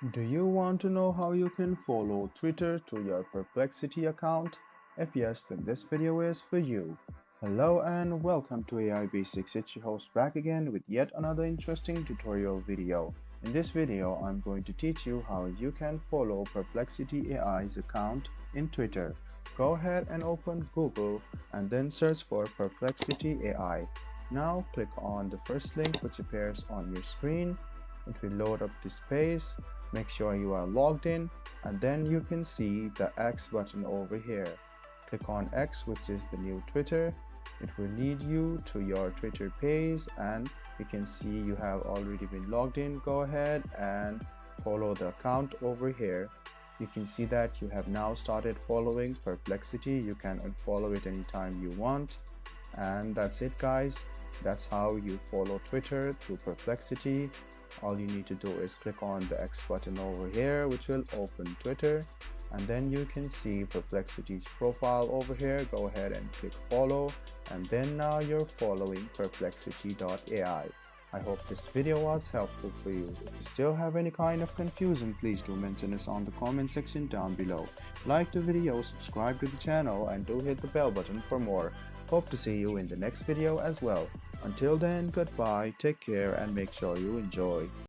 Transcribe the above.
Do you want to know how you can follow Twitter to your Perplexity account? If yes, then this video is for you. Hello and welcome to AI Basics. It's your host back again with yet another interesting tutorial video. In this video, I'm going to teach you how you can follow Perplexity AI's account in Twitter. Go ahead and open Google and then search for Perplexity AI. Now click on the first link which appears on your screen. It will load up this page. Make sure you are logged in and then you can see the X button over here. Click on X, which is the new Twitter. It will lead you to your Twitter page and you can see you have already been logged in. Go ahead and follow the account over here. You can see that you have now started following Perplexity. You can unfollow it anytime you want. And that's it, guys. That's how you follow Twitter through Perplexity. All you need to do is click on the X button over here, which will open Twitter, and then you can see Perplexity's profile over here. Go ahead and click follow, and then now you're following perplexity.ai. I hope this video was helpful for you. If you still have any kind of confusion, please do mention us on the comment section down below. Like the video, subscribe to the channel, and do hit the bell button for more. Hope to see you in the next video as well. Until then, goodbye, take care, and make sure you enjoy.